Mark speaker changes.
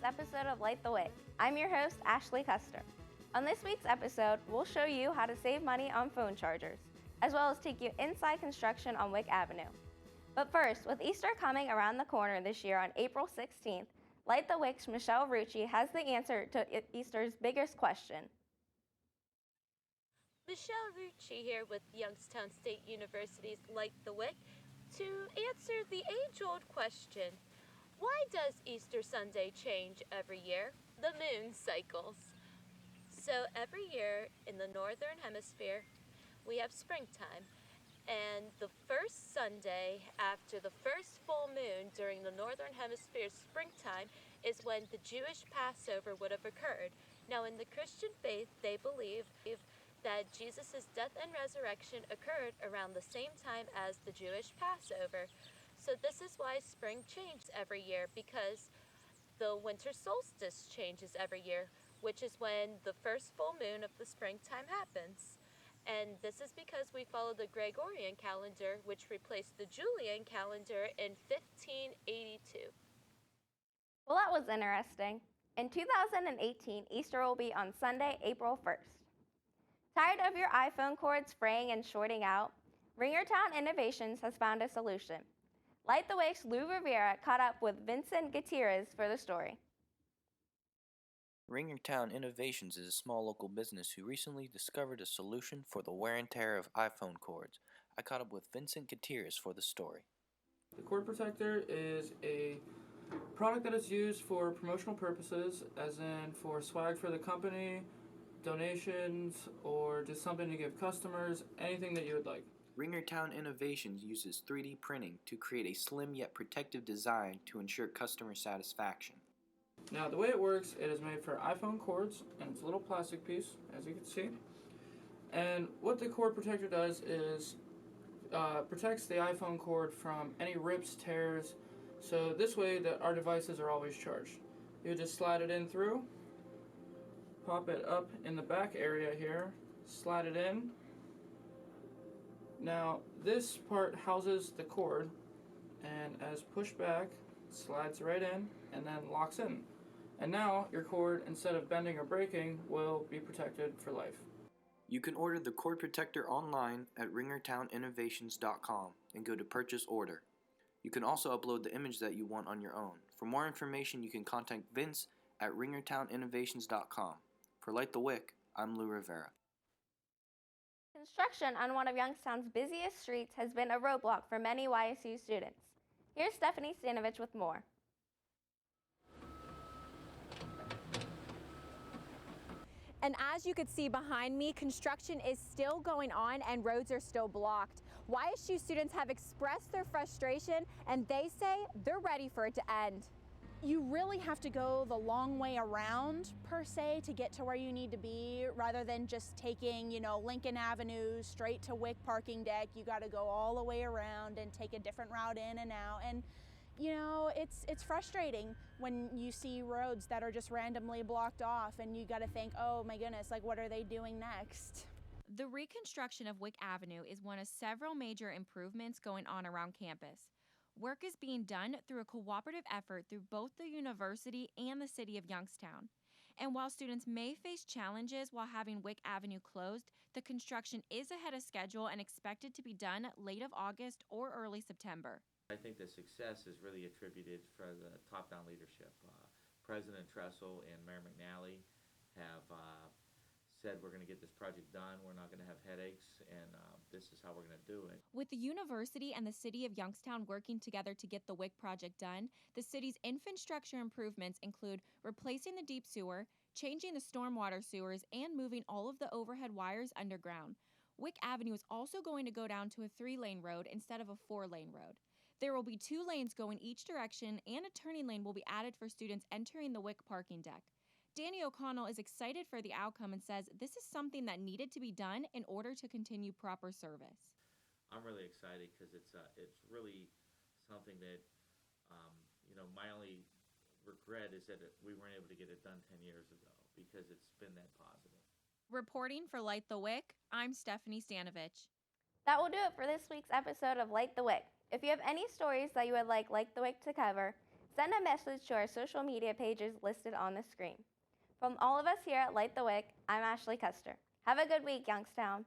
Speaker 1: episode of Light the Wick. I'm your host, Ashley Custer. On this week's episode, we'll show you how to save money on phone chargers, as well as take you inside construction on Wick Avenue. But first, with Easter coming around the corner this year on April 16th, Light the Wick's Michelle Rucci has the answer to Easter's biggest question.
Speaker 2: Michelle Rucci here with Youngstown State University's Light the Wick to answer the age-old question, why does Easter Sunday change every year? The moon cycles. So every year in the Northern Hemisphere, we have springtime. And the first Sunday after the first full moon during the Northern Hemisphere springtime is when the Jewish Passover would have occurred. Now in the Christian faith, they believe that Jesus' death and resurrection occurred around the same time as the Jewish Passover. So this is why spring changes every year, because the winter solstice changes every year, which is when the first full moon of the springtime happens. And this is because we follow the Gregorian calendar, which replaced the Julian calendar in 1582.
Speaker 1: Well, that was interesting. In 2018, Easter will be on Sunday, April 1st. Tired of your iPhone cords fraying and shorting out? Ringertown Innovations has found a solution. Light the Wick's Lou Rivera caught up with Vincent Gutierrez for the story.
Speaker 3: Ringertown Innovations is a small local business who recently discovered a solution for the wear and tear of iPhone cords. I caught up with Vincent Gutierrez for the story.
Speaker 4: The cord protector is a product that is used for promotional purposes, as in for swag for the company, donations, or just something to give customers, anything that you would like.
Speaker 3: Ringertown Innovations uses 3D printing to create a slim yet protective design to ensure customer satisfaction.
Speaker 4: Now the way it works, it is made for iPhone cords, and it's a little plastic piece, as you can see. And what the cord protector does is protects the iPhone cord from any rips, tears, so this way that our devices are always charged. You just slide it in through, pop it up in the back area here, slide it in. Now this part houses the cord, and as pushed back, slides right in and then locks in. And now your cord, instead of bending or breaking, will be protected for life.
Speaker 3: You can order the cord protector online at ringertowninnovations.com and go to purchase order. You can also upload the image that you want on your own. For more information, you can contact Vince at ringertowninnovations.com. For Light the Wick, I'm Lou Rivera.
Speaker 1: Construction on one of Youngstown's busiest streets has been a roadblock for many YSU students. Here's Stephanie Stanovich with more.
Speaker 5: And as you can see behind me, construction is still going on and roads are still blocked. YSU students have expressed their frustration and they say they're ready for it to end.
Speaker 6: You really have to go the long way around, per se, to get to where you need to be, rather than just taking, Lincoln Avenue straight to Wick parking deck. You got to go all the way around and take a different route in and out. And, it's frustrating when you see roads that are just randomly blocked off and you got to think, oh my goodness, what are they doing next?
Speaker 7: The reconstruction of Wick Avenue is one of several major improvements going on around campus. Work is being done through a cooperative effort through both the university and the city of Youngstown. And while students may face challenges while having Wick Avenue closed, the construction is ahead of schedule and expected to be done late of August or early September.
Speaker 8: I think the success is really attributed for the top-down leadership. President Tressel and Mayor McNally have said we're going to get this project done, we're not going to have headaches, and this is how we're going to do it.
Speaker 7: With the university and the city of Youngstown working together to get the Wick project done, the city's infrastructure improvements include replacing the deep sewer, changing the stormwater sewers, and moving all of the overhead wires underground. Wick Avenue is also going to go down to a 3-lane road instead of a 4-lane road. There will be 2 lanes going each direction, and a turning lane will be added for students entering the Wick parking deck. Danny O'Connell is excited for the outcome and says this is something that needed to be done in order to continue proper service.
Speaker 8: I'm really excited because it's really something that, my only regret is that we weren't able to get it done 10 years ago because it's been that positive.
Speaker 7: Reporting for Light the Wick, I'm Stephanie Stanovich.
Speaker 1: That will do it for this week's episode of Light the Wick. If you have any stories that you would like Light the Wick to cover, send a message to our social media pages listed on the screen. From all of us here at Light the Wick, I'm Ashley Custer. Have a good week, Youngstown.